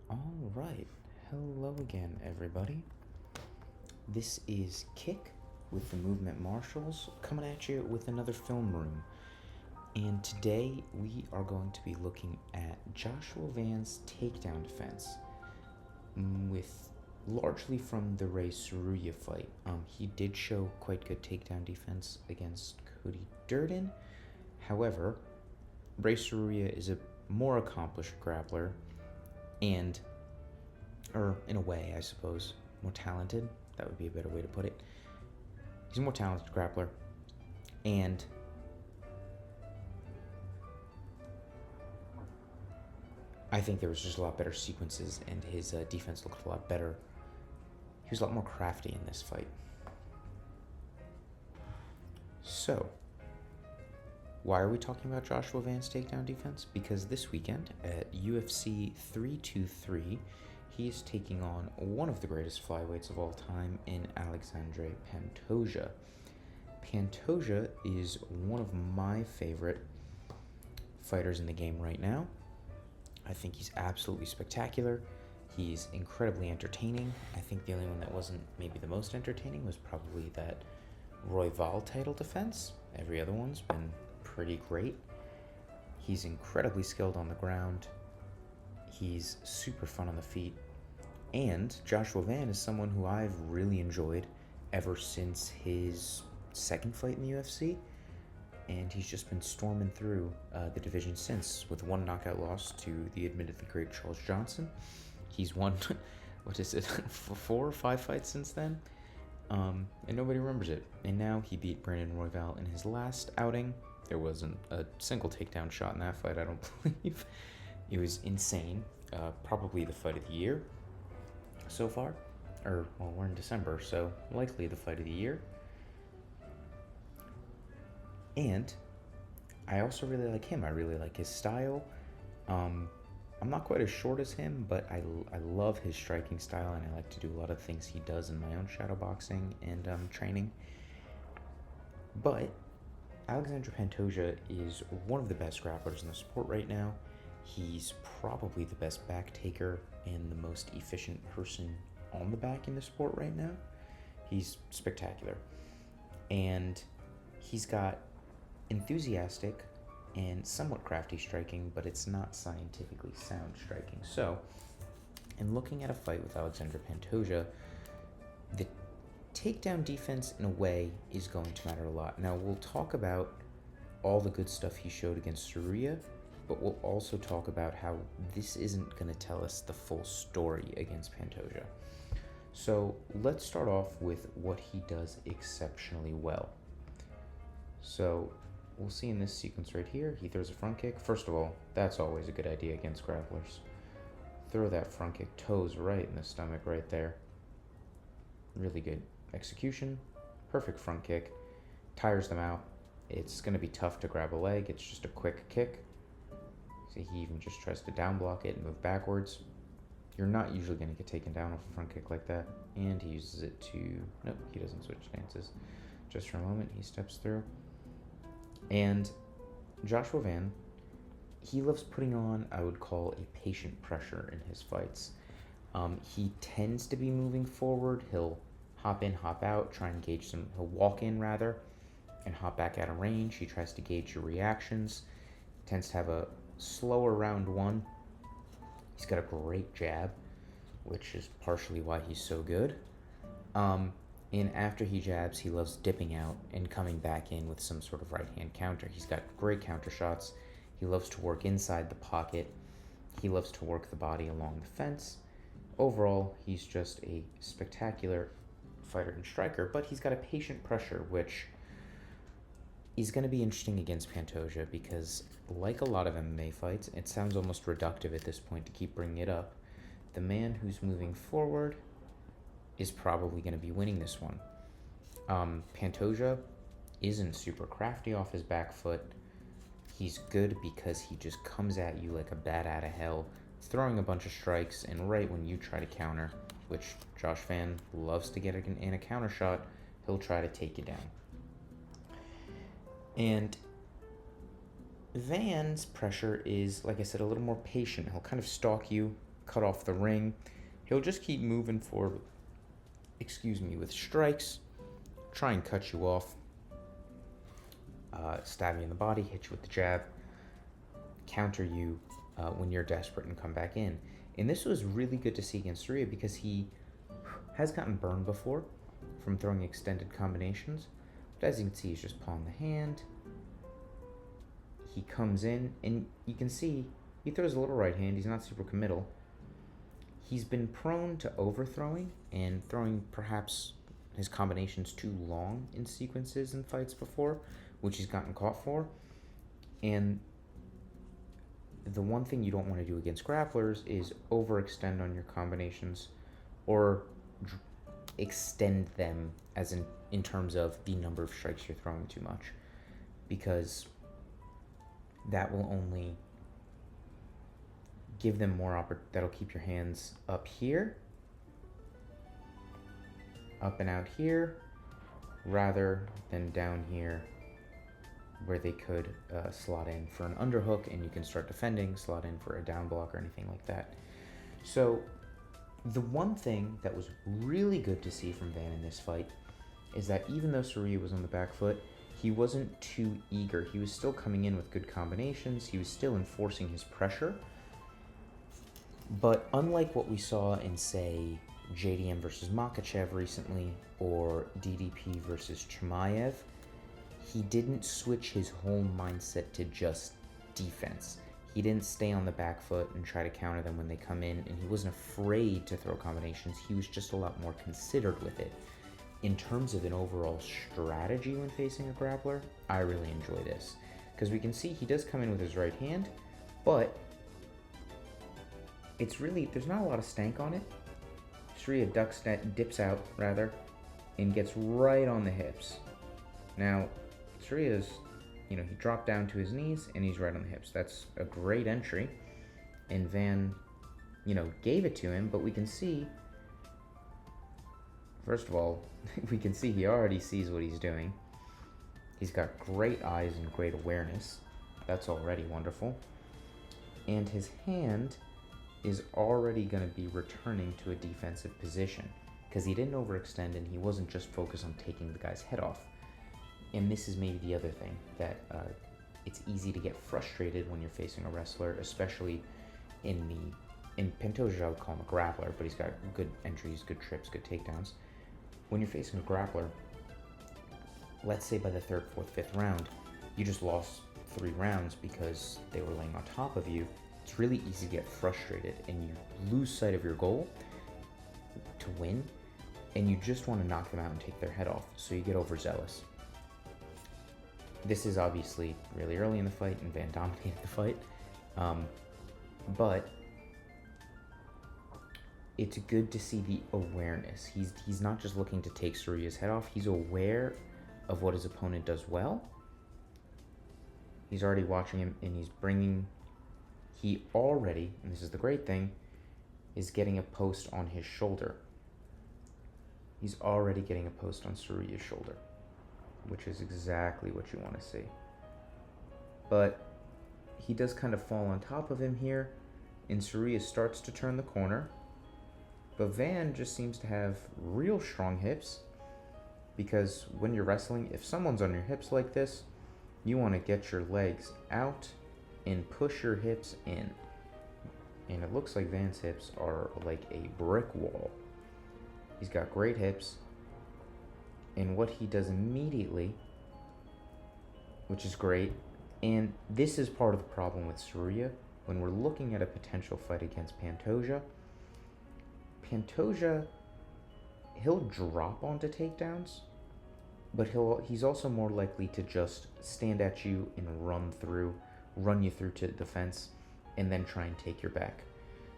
All right, hello again, everybody. This is Kick with the Movement Marshals coming at you with another film room. And today we are going to be looking at Joshua Van's takedown defense, with largely from the Ray Saruya fight. He did show quite good takedown defense against Cody Durden. However, Ray Saruya is a more accomplished grappler and, or in a way, I suppose, more talented. That would be a better way to put it. He's a more talented grappler, and I think there was just a lot better sequences, and his defense looked a lot better. He was a lot more crafty in this fight. So, why are we talking about Joshua Van's takedown defense? Because this weekend at UFC 323, he is taking on one of the greatest flyweights of all time in Alexandre Pantoja. Pantoja is one of my favorite fighters in the game right now. I think he's absolutely spectacular. He's incredibly entertaining. I think the only one that wasn't maybe the most entertaining was probably that Royval title defense. Every other one's been pretty great. He's incredibly skilled on the ground. He's super fun on the feet. And Joshua Van is someone who I've really enjoyed ever since his second fight in the UFC. And he's just been storming through the division since, with one knockout loss to the admittedly great Charles Johnson. He's won, 4 or 5 fights since then, and nobody remembers it. And now he beat Brandon Royval in his last outing. There wasn't a single takedown shot in that fight, I don't believe. It was insane. Probably the fight of the year so far. Well, we're in December, so likely the fight of the year. And I also really like him. I really like his style. I'm not quite as short as him, but I love his striking style, and I like to do a lot of things he does in my own shadowboxing and training. But Alexandre Pantoja is one of the best grapplers in the sport right now. He's probably the best back taker and the most efficient person on the back in the sport right now. He's spectacular. And he's got enthusiastic and somewhat crafty striking, but it's not scientifically sound striking. So, in looking at a fight with Alexandre Pantoja, the takedown defense, in a way, is going to matter a lot. Now, we'll talk about all the good stuff he showed against Saruya, but we'll also talk about how this isn't going to tell us the full story against Pantoja. So, let's start off with what he does exceptionally well. So, we'll see in this sequence right here, he throws a front kick. First of all, that's always a good idea against grapplers. Throw that front kick, toes right in the stomach right there. Really good execution, perfect front kick, tires them out. It's going to be tough to grab a leg, it's just a quick kick. See, he even just tries to down block it and move backwards. You're not usually going to get taken down off a front kick like that. And he uses it to, nope, he doesn't switch stances. Just for a moment, he steps through. And Joshua Van, he loves putting on, I would call, a patient pressure in his fights. He tends to be moving forward. He'll hop in, hop out, try and gauge some, he'll walk in rather, and hop back out of range. He tries to gauge your reactions. Tends to have a slower round one. He's got a great jab, which is partially why he's so good. And after he jabs, he loves dipping out and coming back in with some sort of right-hand counter. He's got great counter shots. He loves to work inside the pocket. He loves to work the body along the fence. Overall, he's just a spectacular fighter and striker, but he's got a patient pressure, which is going to be interesting against Pantoja because, like a lot of MMA fights, it sounds almost reductive at this point to keep bringing it up. The man who's moving forward is probably going to be winning this one. Pantoja isn't super crafty off his back foot. He's good because he just comes at you like a bat out of hell, throwing a bunch of strikes, and right when you try to counter, which Josh Van loves to get in a counter shot, he'll try to take you down. And Van's pressure is, like I said, a little more patient. He'll kind of stalk you, cut off the ring. He'll just keep moving forward, with strikes, try and cut you off, stab you in the body, hit you with the jab, counter you when you're desperate and come back in. And this was really good to see against Taira because he has gotten burned before from throwing extended combinations. But as you can see, he's just pawing the hand. He comes in, and you can see he throws a little right hand. He's not super committal. He's been prone to overthrowing and throwing perhaps his combinations too long in sequences in fights before, which he's gotten caught for. And the one thing you don't want to do against grapplers is overextend on your combinations or extend them as in terms of the number of strikes you're throwing too much, because that will only give them more that'll keep your hands up here, up and out here, rather than down here where they could slot in for an underhook and you can start defending, slot in for a down block or anything like that. So the one thing that was really good to see from Van in this fight is that even though Taira was on the back foot, he wasn't too eager. He was still coming in with good combinations. He was still enforcing his pressure. But unlike what we saw in, say, JDM versus Makhachev recently, or DDP versus Chimaev, he didn't switch his whole mindset to just defense. He didn't stay on the back foot and try to counter them when they come in, and he wasn't afraid to throw combinations. He was just a lot more considered with it. In terms of an overall strategy when facing a grappler, I really enjoy this. Because we can see he does come in with his right hand, but it's really, there's not a lot of stank on it. Taira dips out, and gets right on the hips. Now, Taira's, he dropped down to his knees and he's right on the hips. That's a great entry. And Van, gave it to him, but we can see, first of all, we can see he already sees what he's doing. He's got great eyes and great awareness. That's already wonderful. And his hand is already going to be returning to a defensive position because he didn't overextend and he wasn't just focused on taking the guy's head off. And this is maybe the other thing, that it's easy to get frustrated when you're facing a wrestler, especially in Pantoja, I would call him a grappler, but he's got good entries, good trips, good takedowns. When you're facing a grappler, let's say by the 3rd, 4th, 5th round, you just lost 3 rounds because they were laying on top of you. It's really easy to get frustrated and you lose sight of your goal to win, and you just want to knock them out and take their head off, so you get overzealous. This is obviously really early in the fight, and Van dominated the fight, but it's good to see the awareness. He's not just looking to take Taira's head off, he's aware of what his opponent does well. He's already watching him, and he already, and this is the great thing, is getting a post on his shoulder. He's already getting a post on Taira's shoulder, which is exactly what you want to see. But he does kind of fall on top of him here, and Taira starts to turn the corner. But Van just seems to have real strong hips, because when you're wrestling, if someone's on your hips like this, you want to get your legs out and push your hips in. And it looks like Van's hips are like a brick wall. He's got great hips. And what he does immediately, which is great, and this is part of the problem with Taira, when we're looking at a potential fight against Pantoja, he'll drop onto takedowns, but he's also more likely to just stand at you and run you through to the fence, and then try and take your back.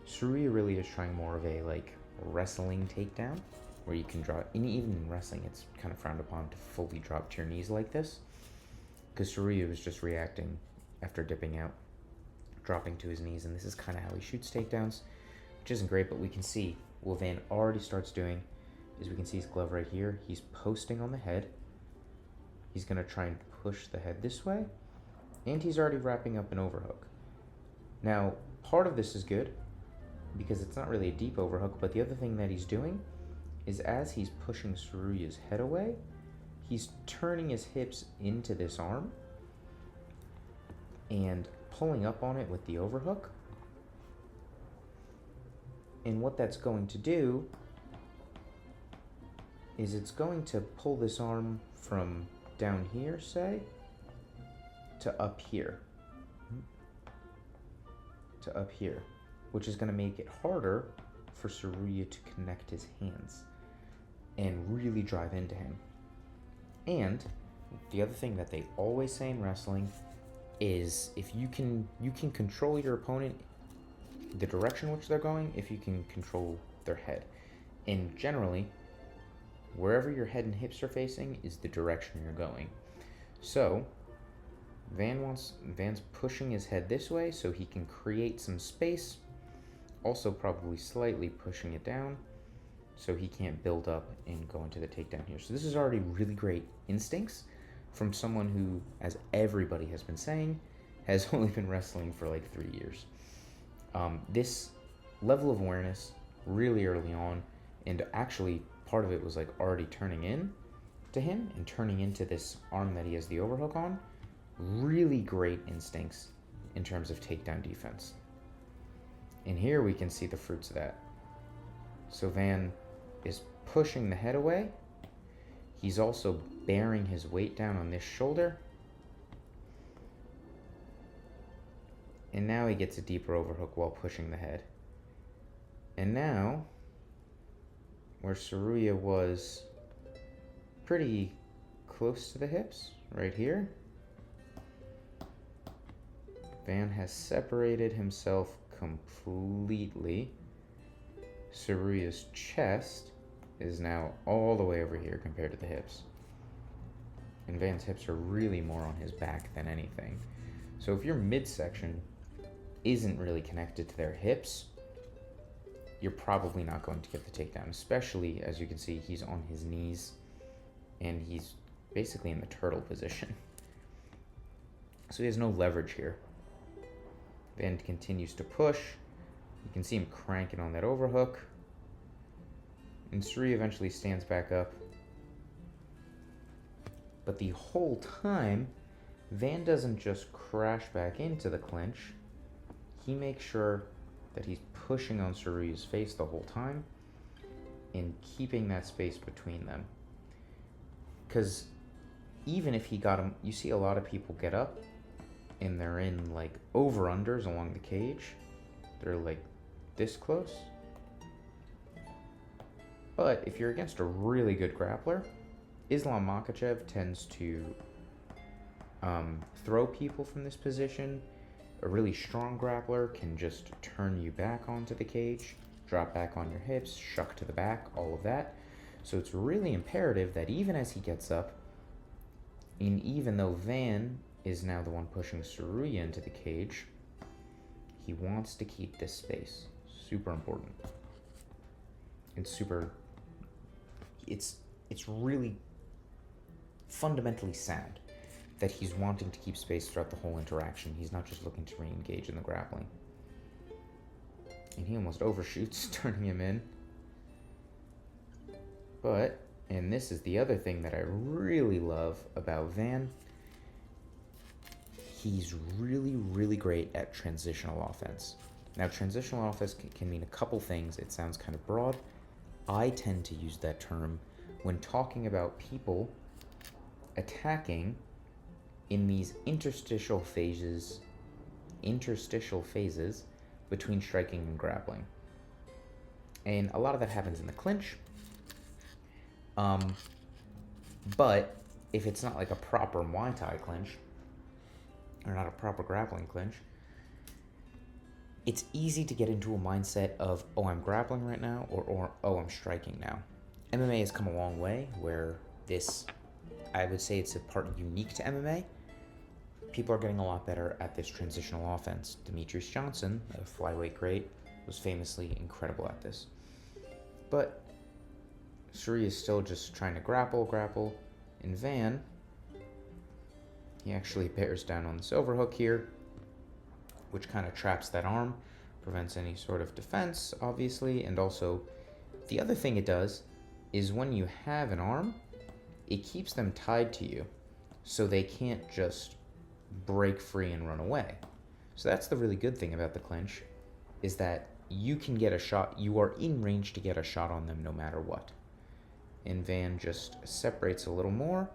Taira really is trying more of a wrestling takedown, where you can drop, and even in wrestling it's kind of frowned upon to fully drop to your knees like this, because Taira was just reacting after dipping out, dropping to his knees, and this is kind of how he shoots takedowns, which isn't great. But we can see what Van already starts doing is, we can see his glove right here, he's posting on the head, he's going to try and push the head this way, and he's already wrapping up an overhook. Now, part of this is good, because it's not really a deep overhook, but the other thing that he's doing is as he's pushing Tsuruya's head away, he's turning his hips into this arm and pulling up on it with the overhook. And what that's going to do is it's going to pull this arm from down here, say, to up here. To up here, which is going to make it harder for Tsuruya to connect his hands and really drive into him. And the other thing that they always say in wrestling is if you can control your opponent, the direction in which they're going, if you can control their head. And generally, wherever your head and hips are facing is the direction you're going. So Van's pushing his head this way so he can create some space, also probably slightly pushing it down so he can't build up and go into the takedown here. So this is already really great instincts from someone who, as everybody has been saying, has only been wrestling for like 3 years. This level of awareness really early on, and actually part of it was like already turning in to him and turning into this arm that he has the overhook on. Really great instincts in terms of takedown defense. And here we can see the fruits of that. So Van is pushing the head away. He's also bearing his weight down on this shoulder. And now he gets a deeper overhook while pushing the head. And now, where Tsuruya was pretty close to the hips, right here, Van has separated himself completely. Tsuruya's chest is now all the way over here compared to the hips. And Van's hips are really more on his back than anything. So if your midsection isn't really connected to their hips, you're probably not going to get the takedown, especially as you can see he's on his knees and he's basically in the turtle position. So he has no leverage here. Van continues to push. You can see him cranking on that overhook. And Tsuruya eventually stands back up. But the whole time, Van doesn't just crash back into the clinch. He makes sure that he's pushing on Tsuruya's face the whole time and keeping that space between them. Because even if he got him, you see a lot of people get up and they're in like over-unders along the cage. They're like this close. But if you're against a really good grappler, Islam Makhachev tends to throw people from this position. A really strong grappler can just turn you back onto the cage, drop back on your hips, shuck to the back, all of that. So it's really imperative that even as he gets up, and even though Van is now the one pushing Tsuruya into the cage, he wants to keep this space. Super important. It's really fundamentally sound that he's wanting to keep space throughout the whole interaction. He's not just looking to re-engage in the grappling. And he almost overshoots, turning him in. But, and this is the other thing that I really love about Van, he's really, really great at transitional offense. Now, transitional offense can mean a couple things. It sounds kind of broad. I tend to use that term when talking about people attacking in these interstitial phases between striking and grappling. And a lot of that happens in the clinch. But if it's not like a proper Muay Thai clinch, or not a proper grappling clinch, it's easy to get into a mindset of, oh, I'm grappling right now, or oh, I'm striking now. MMA has come a long way where this, I would say it's a part unique to MMA. People are getting a lot better at this transitional offense. Demetrius Johnson, a flyweight great, was famously incredible at this. But Tsuruya is still just trying to grapple. And Van, he actually bears down on this overhook here, which kind of traps that arm, prevents any sort of defense, obviously, and also the other thing it does is when you have an arm, it keeps them tied to you so they can't just break free and run away. So that's the really good thing about the clinch, is that you can get a shot, you are in range to get a shot on them no matter what. And Van just separates a little more,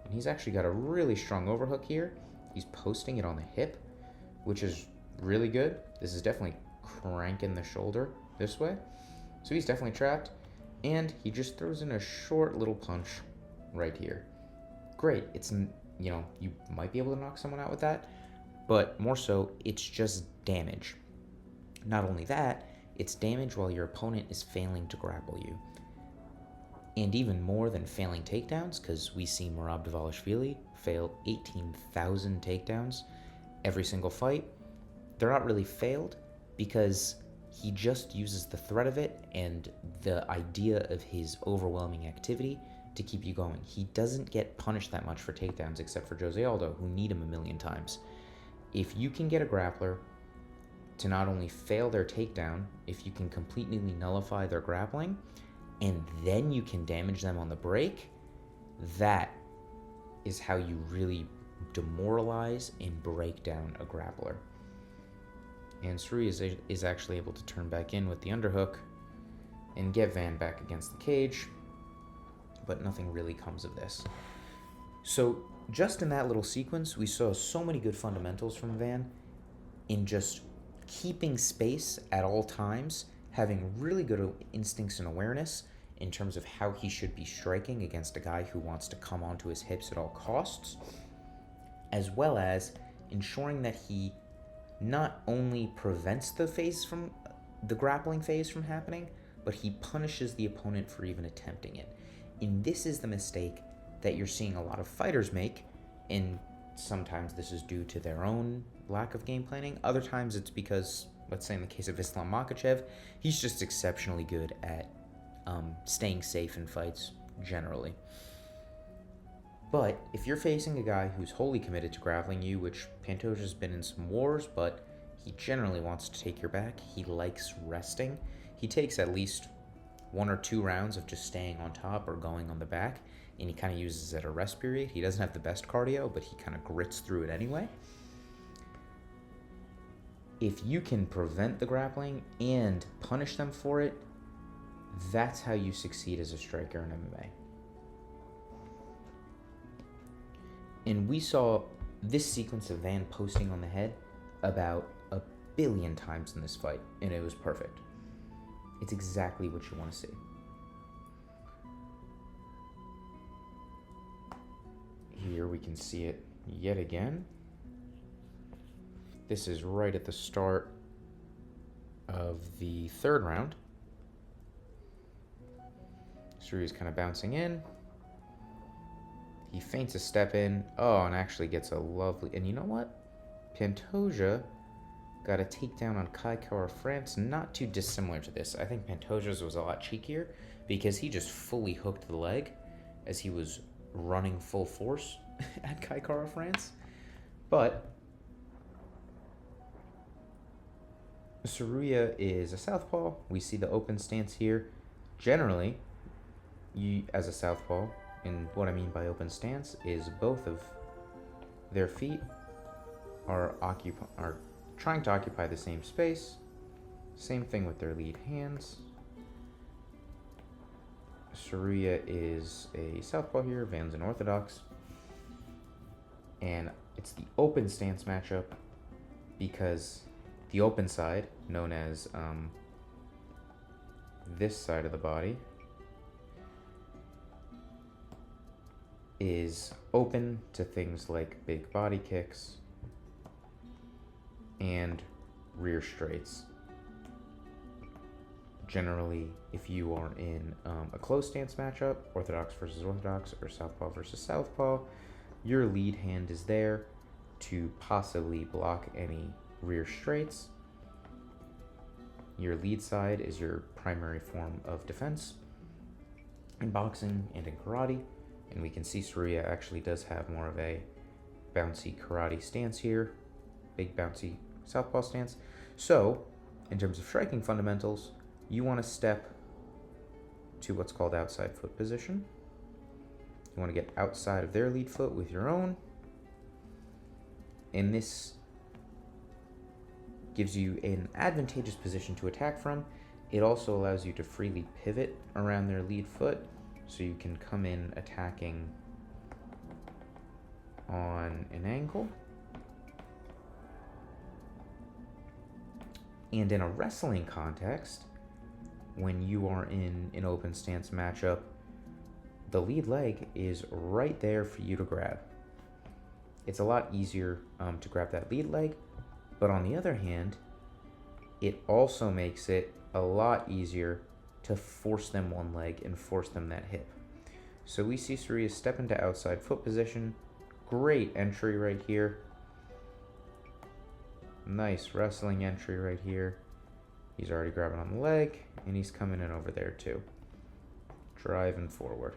and he's actually got a really strong overhook here. He's posting it on the hip, which is really good. This is definitely cranking the shoulder this way. So he's definitely trapped, and he just throws in a short little punch right here. Great. It's, you know, you might be able to knock someone out with that, but more so, it's just damage. Not only that, it's damage while your opponent is failing to grapple you. And even more than failing takedowns, because we see Merab Dvalishvili fail 18,000 takedowns every single fight. They're not really failed because he just uses the threat of it and the idea of his overwhelming activity to keep you going. He doesn't get punished that much for takedowns except for Jose Aldo, who need him a million times. If you can get a grappler to not only fail their takedown, if you can completely nullify their grappling, and then you can damage them on the break, that is how you really demoralize and break down a grappler. And Suri is actually able to turn back in with the underhook and get Van back against the cage, but nothing really comes of this. So just in that little sequence, we saw so many good fundamentals from Van in just keeping space at all times, having really good instincts and awareness in terms of how he should be striking against a guy who wants to come onto his hips at all costs, as well as ensuring that he not only prevents the grappling phase from happening, but he punishes the opponent for even attempting it. And this is the mistake that you're seeing a lot of fighters make, and sometimes this is due to their own lack of game planning. Other times it's because, let's say in the case of Islam Makhachev, he's just exceptionally good at staying safe in fights generally. But if you're facing a guy who's wholly committed to grappling you, which Pantoja's been in some wars, but he generally wants to take your back, he likes resting. He takes at least 1 or 2 rounds of just staying on top or going on the back, and he kind of uses it as a rest period. He doesn't have the best cardio, but he kind of grits through it anyway. If you can prevent the grappling and punish them for it, that's how you succeed as a striker in MMA. And we saw this sequence of Van posting on the head about 1 billion times in this fight, and it was perfect. It's exactly what you want to see. Here we can see it yet again. This is right at the start of the 3rd round. Suri's kind of bouncing in. He feints a step in. Oh, and actually gets a lovely... And you know what? Pantoja got a takedown on Kai Kara-France, not too dissimilar to this. I think Pantoja's was a lot cheekier because he just fully hooked the leg as he was running full force at Kai Kara-France. But Tsuruya is a southpaw. We see the open stance here. Generally, you as a southpaw, and what I mean by open stance is both of their feet are trying to occupy the same space. Same thing with their lead hands. Tsuruya is a southpaw here, Van's an orthodox. And it's the open stance matchup because the open side, known as this side of the body, is open to things like big body kicks and rear straights. Generally, if you are in a close stance matchup, orthodox versus orthodox or southpaw versus southpaw, your lead hand is there to possibly block any rear straights. Your lead side is your primary form of defense in boxing and in karate. And we can see Tsuruya actually does have more of a bouncy karate stance here. Big bouncy southpaw stance. So, In terms of striking fundamentals, you want to step to what's called outside foot position. You want to get outside of their lead foot with your own. And this gives you an advantageous position to attack from. It also allows you to freely pivot around their lead foot, so you can come in attacking on an angle. And in a wrestling context, when you are in an open stance matchup, the lead leg is right there for you to grab. It's a lot easier to grab that lead leg, but on the other hand, it also makes it a lot easier to force them one leg and force them that hip. So we see Tsuruya step into outside foot position. Great entry right here. Nice wrestling entry right here. He's already grabbing on the leg, and he's coming in over there too. Driving forward.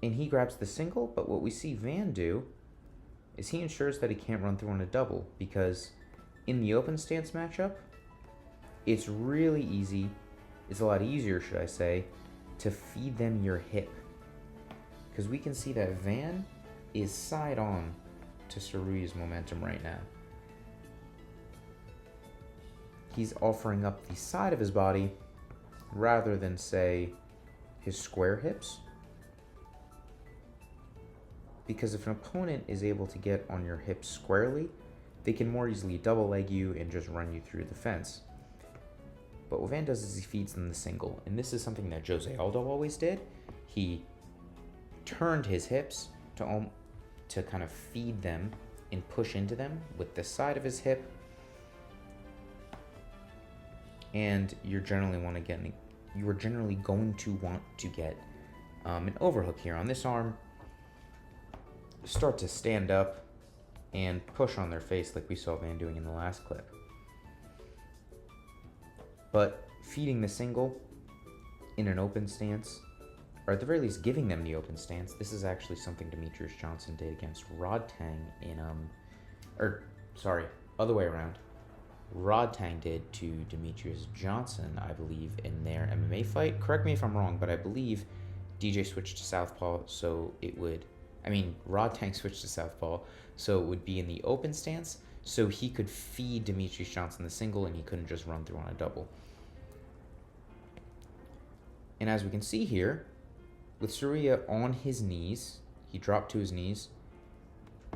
And he grabs the single, but what we see Van do is he ensures that he can't run through on a double, because in the open stance matchup, it's really easy, it's a lot easier, should I say, to feed them your hip. Because we can see that Van is side on to Tsuruya's momentum right now. He's offering up the side of his body rather than, say, his square hips. Because if an opponent is able to get on your hips squarely, they can more easily double leg you and just run you through the fence. But what Van does is he feeds them the single, and this is something that Jose Aldo always did. He turned his hips to kind of feed them and push into them with the side of his hip, and you are generally going to want to get an overhook here on this arm. Start to stand up and push on their face like we saw Van doing in the last clip. But feeding the single in an open stance, or at the very least giving them the open stance, this is actually something Demetrius Johnson did against Rodtang in, other way around. Rodtang did to Demetrius Johnson, I believe, in their MMA fight. Correct me if I'm wrong, but I believe DJ switched to southpaw, Rodtang switched to southpaw, so it would be in the open stance, so he could feed Demetrius Johnson the single, and he couldn't just run through on a double. And as we can see here, with Tsuruya on his knees, he dropped to his knees,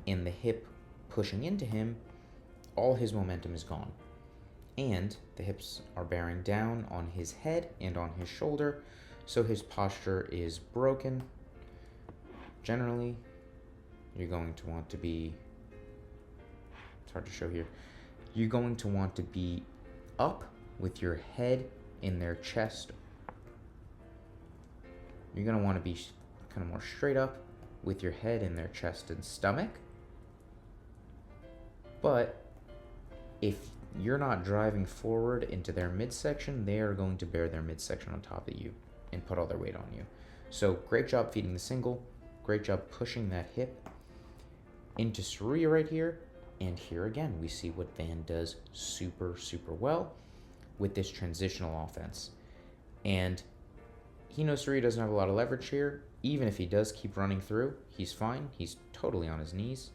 and the hip pushing into him, all his momentum is gone. And the hips are bearing down on his head and on his shoulder, so his posture is broken. Generally, you're going to want to be, it's hard to show here, you're going to want to be up with your head in their chest. You're going to want to be kind of more straight up with your head in their chest and stomach. But if you're not driving forward into their midsection, they are going to bear their midsection on top of you and put all their weight on you. So great job feeding the single. Great job pushing that hip into Tsuruya right here. And here again, we see what Van does super, super well with this transitional offense. And he knows Tsuruya doesn't have a lot of leverage here. Even if he does keep running through, he's fine. He's totally on his knees.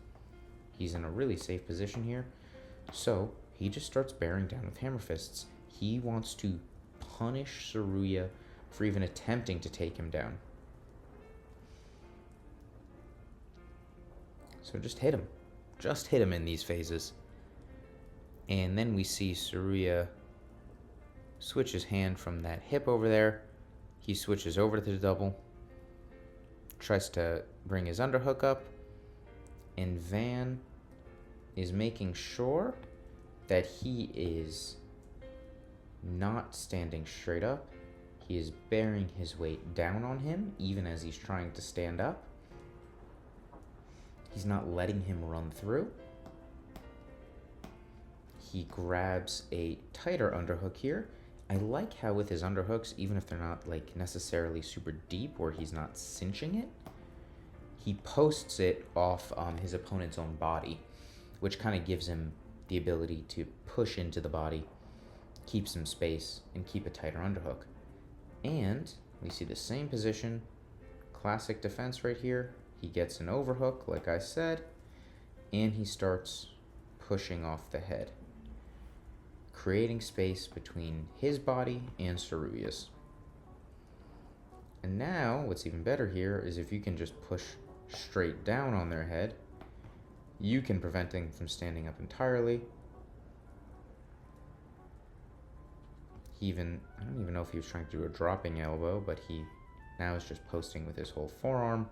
He's in a really safe position here. So he just starts bearing down with hammer fists. He wants to punish Tsuruya for even attempting to take him down. So just hit him. Just hit him in these phases. And then we see Tsuruya switch his hand from that hip over there. He switches over to the double. Tries to bring his underhook up. And Van is making sure that he is not standing straight up. He is bearing his weight down on him, even as he's trying to stand up. He's not letting him run through. He grabs a tighter underhook here. I like how with his underhooks, even if they're not like necessarily super deep where he's not cinching it, he posts it off his opponent's own body, which kind of gives him the ability to push into the body, keep some space, and keep a tighter underhook. And we see the same position, classic defense right here. He gets an overhook, like I said, and he starts pushing off the head, creating space between his body and Tsuruya's. And now, what's even better here is if you can just push straight down on their head, you can prevent them from standing up entirely. I don't even know if he was trying to do a dropping elbow, but he now is just posting with his whole forearm.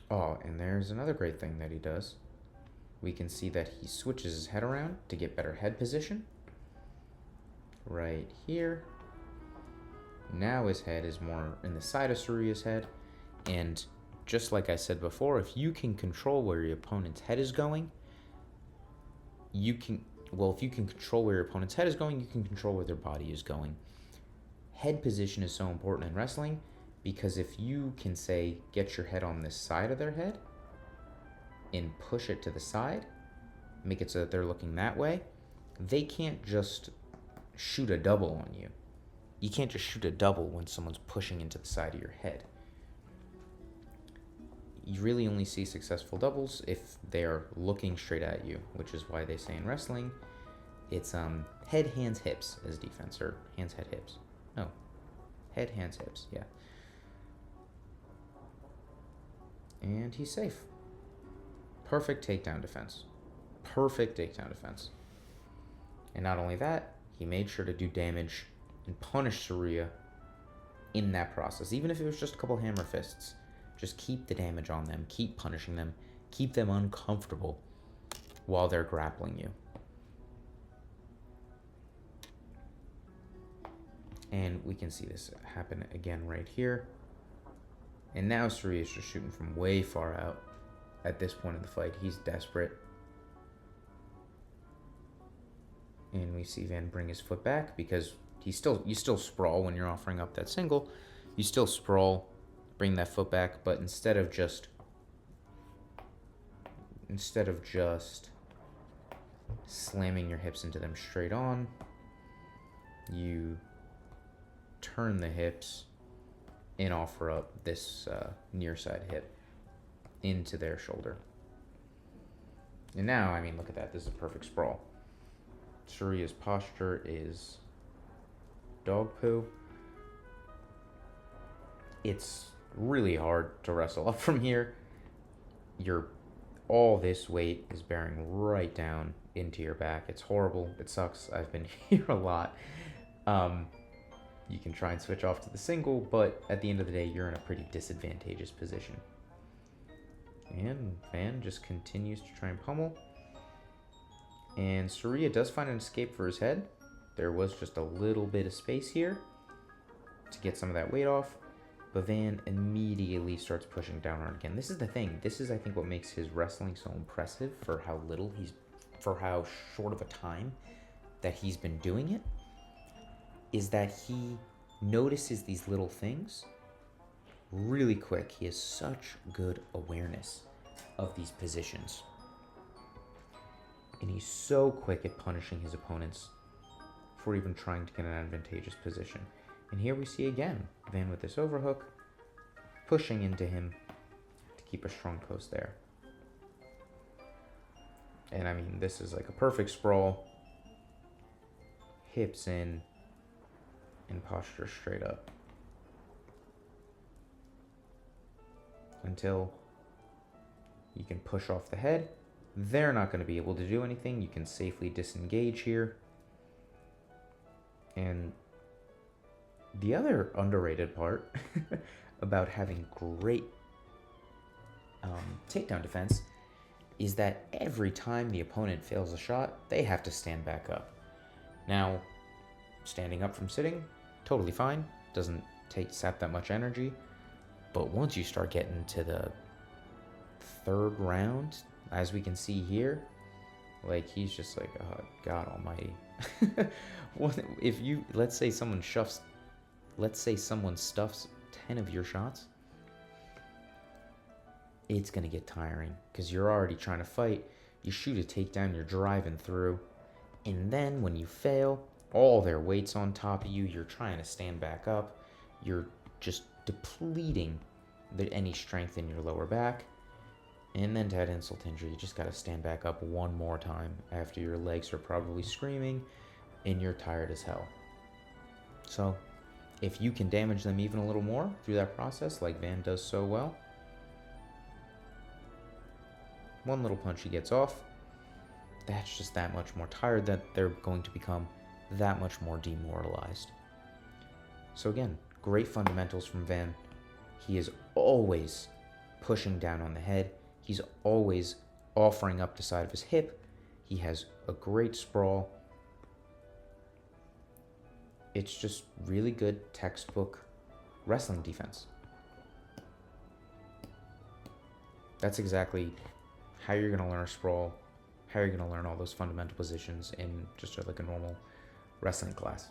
Oh, and there's another great thing that he does. We can see that he switches his head around to get better head position. Right here. Now his head is more in the side of Tsuruya's head. And just like I said before, if you can control where your opponent's head is going, if you can control where your opponent's head is going, you can control where their body is going. Head position is so important in wrestling because if you can, say, get your head on this side of their head and push it to the side, make it so that they're looking that way, they can't just shoot a double on you. You can't just shoot a double when someone's pushing into the side of your head. You really only see successful doubles if they are looking straight at you, which is why they say in wrestling, it's head, hands, hips as defense, or hands, head, hips. No, head, hands, hips, yeah. And he's safe. Perfect takedown defense. Perfect takedown defense. And not only that, he made sure to do damage and punish Tsuruya in that process. Even if it was just a couple hammer fists, just keep the damage on them, keep punishing them, keep them uncomfortable while they're grappling you. And we can see this happen again right here. And now Tsuruya is just shooting from way far out at this point of the fight. He's desperate. And we see Van bring his foot back because you still sprawl when you're offering up that single. You still sprawl, bring that foot back, but instead of just slamming your hips into them straight on, you turn the hips and offer up this near side hip into their shoulder. And now, I mean, look at that. This is a perfect sprawl. Tsuruya's posture is dog poo. It's really hard to wrestle up from here. All this weight is bearing right down into your back. It's horrible. It sucks. I've been here a lot. You can try and switch off to the single, but at the end of the day, you're in a pretty disadvantageous position. And Van just continues to try and pummel. And Tsuruya does find an escape for his head. There was just a little bit of space here to get some of that weight off. But Van immediately starts pushing down on it again. This is the thing. This is, I think, what makes his wrestling so impressive for how short of a time that he's been doing it, is that he notices these little things really quick. He has such good awareness of these positions. And he's so quick at punishing his opponents for even trying to get an advantageous position. And here we see again, Van with this overhook, pushing into him to keep a strong post there. And I mean, this is like a perfect sprawl. Hips in and posture straight up. Until you can push off the head. They're not going to be able to do anything. You can safely disengage here. And the other underrated part about having great takedown defense is that every time the opponent fails a shot, they have to stand back up. Now, standing up from sitting, totally fine. Doesn't sap that much energy. But once you start getting to the third round, as we can see here, like, he's just like, oh, God almighty. Let's say someone stuffs 10 of your shots, it's going to get tiring because you're already trying to fight. You shoot a takedown, you're driving through. And then when you fail, all their weight's on top of you. You're trying to stand back up. You're just depleting any strength in your lower back. And then to add insult to injury, you just got to stand back up one more time after your legs are probably screaming and you're tired as hell. So if you can damage them even a little more through that process, like Van does so well, one little punch he gets off, that's just that much more tired, that they're going to become that much more demoralized. So again, great fundamentals from Van. He is always pushing down on the head. He's always offering up the side of his hip. He has a great sprawl. It's just really good textbook wrestling defense. That's exactly how you're going to learn a sprawl, how you're going to learn all those fundamental positions in just like a normal wrestling class.